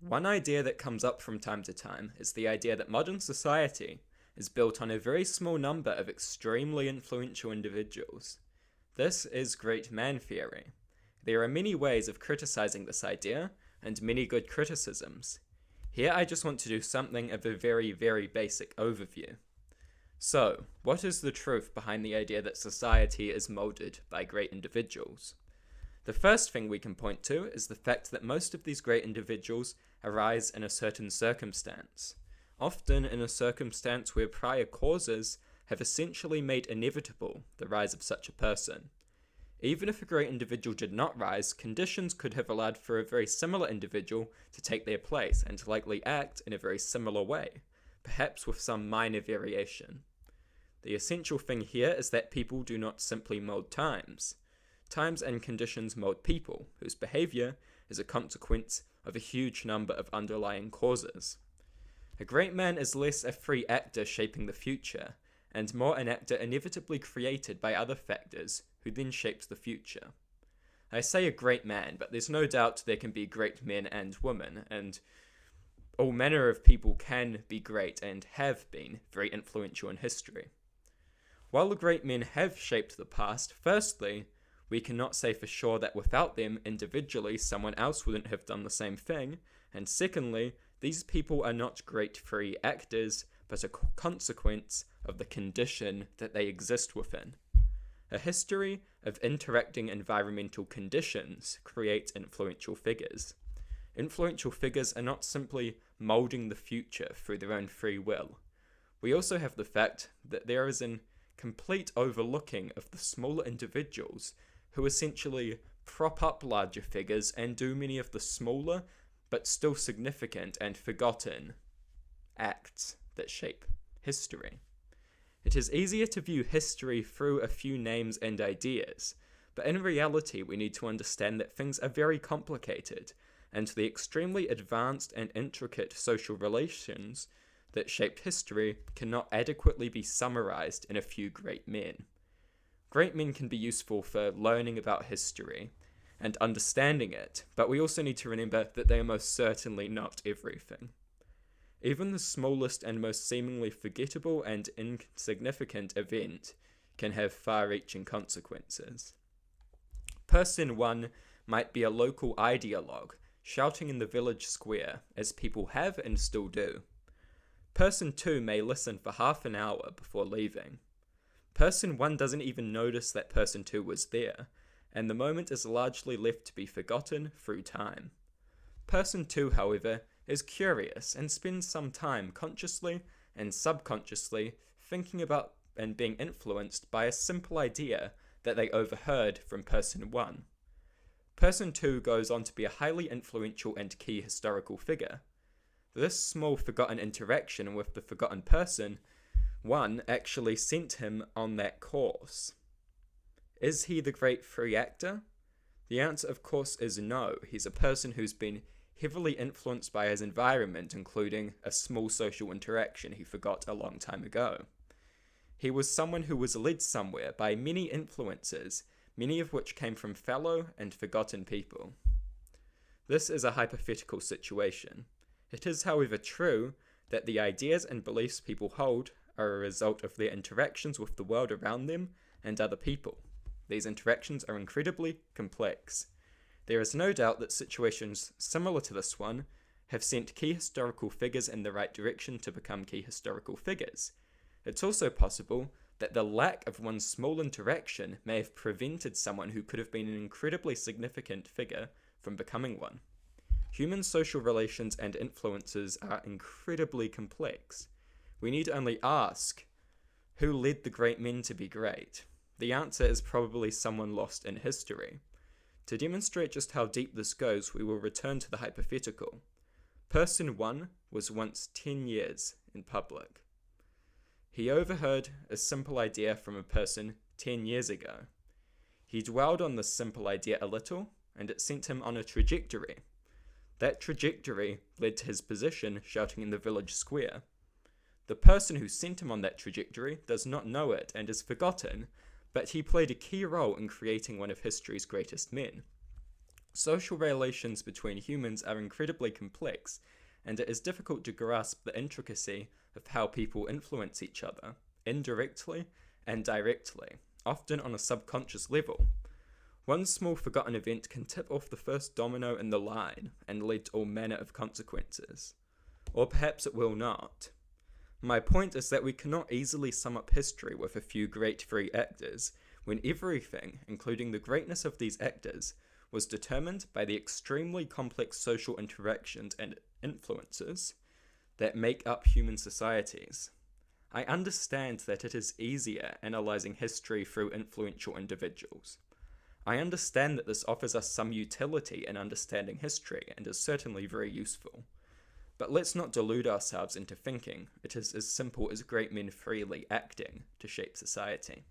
One idea that comes up from time to time is the idea that modern society is built on a very small number of extremely influential individuals. This is great man theory. There are many ways of criticizing this idea, and many good criticisms. Here I just want to do something of a very, very basic overview. So, what is the truth behind the idea that society is molded by great individuals? The first thing we can point to is the fact that most of these great individuals arise in a certain circumstance, often in a circumstance where prior causes have essentially made inevitable the rise of such a person. Even if a great individual did not rise, conditions could have allowed for a very similar individual to take their place and to likely act in a very similar way, perhaps with some minor variation. The essential thing here is that people do not simply mold times. Times and conditions mold people, whose behavior is a consequence of a huge number of underlying causes. A great man is less a free actor shaping the future, and more an actor inevitably created by other factors who then shapes the future. I say a great man, but there's no doubt there can be great men and women, and all manner of people can be great and have been very influential in history. While the great men have shaped the past, firstly, we cannot say for sure that without them individually someone else wouldn't have done the same thing, and secondly, these people are not great free actors, but a consequence of the condition that they exist within. A history of interacting environmental conditions creates influential figures. Influential figures are not simply moulding the future through their own free will. We also have the fact that there is an complete overlooking of the smaller individuals who essentially prop up larger figures and do many of the smaller but still significant and forgotten acts that shape history. It is easier to view history through a few names and ideas, but in reality we need to understand that things are very complicated, and the extremely advanced and intricate social relations that shaped history cannot adequately be summarized in a few great men. Great men can be useful for learning about history and understanding it, but we also need to remember that they are most certainly not everything. Even the smallest and most seemingly forgettable and insignificant event can have far-reaching consequences. Person 1 might be a local ideologue, shouting in the village square, as people have and still do. Person 2 may listen for half an hour before leaving. Person 1 doesn't even notice that Person 2 was there, and the moment is largely left to be forgotten through time. Person 2, however, is curious and spends some time consciously and subconsciously thinking about and being influenced by a simple idea that they overheard from Person 1. Person 2 goes on to be a highly influential and key historical figure. This small forgotten interaction with the forgotten person 1 actually sent him on that course. Is he the great free actor? The answer, of course, is no. He's a person who's been heavily influenced by his environment, including a small social interaction he forgot a long time ago. He was someone who was led somewhere by many influences, many of which came from fellow and forgotten people. This is a hypothetical situation. It is, however, true that the ideas and beliefs people hold are a result of their interactions with the world around them and other people. These interactions are incredibly complex. There is no doubt that situations similar to this one have sent key historical figures in the right direction to become key historical figures. It's also possible that the lack of one small interaction may have prevented someone who could have been an incredibly significant figure from becoming one. Human social relations and influences are incredibly complex. We need only ask, who led the great men to be great? The answer is probably someone lost in history. To demonstrate just how deep this goes, we will return to the hypothetical. Person 1 was once 10 years in public. He overheard a simple idea from a person 10 years ago. He dwelled on this simple idea a little, and it sent him on a trajectory. That trajectory led to his position shouting in the village square. The person who sent him on that trajectory does not know it and is forgotten, but he played a key role in creating one of history's greatest men. Social relations between humans are incredibly complex, and it is difficult to grasp the intricacy of how people influence each other, indirectly and directly, often on a subconscious level. One small forgotten event can tip off the first domino in the line and lead to all manner of consequences. Or perhaps it will not. My point is that we cannot easily sum up history with a few great free actors, when everything, including the greatness of these actors, was determined by the extremely complex social interactions and influences that make up human societies. I understand that it is easier analysing history through influential individuals. I understand that this offers us some utility in understanding history and is certainly very useful. But let's not delude ourselves into thinking it is as simple as great men freely acting to shape society.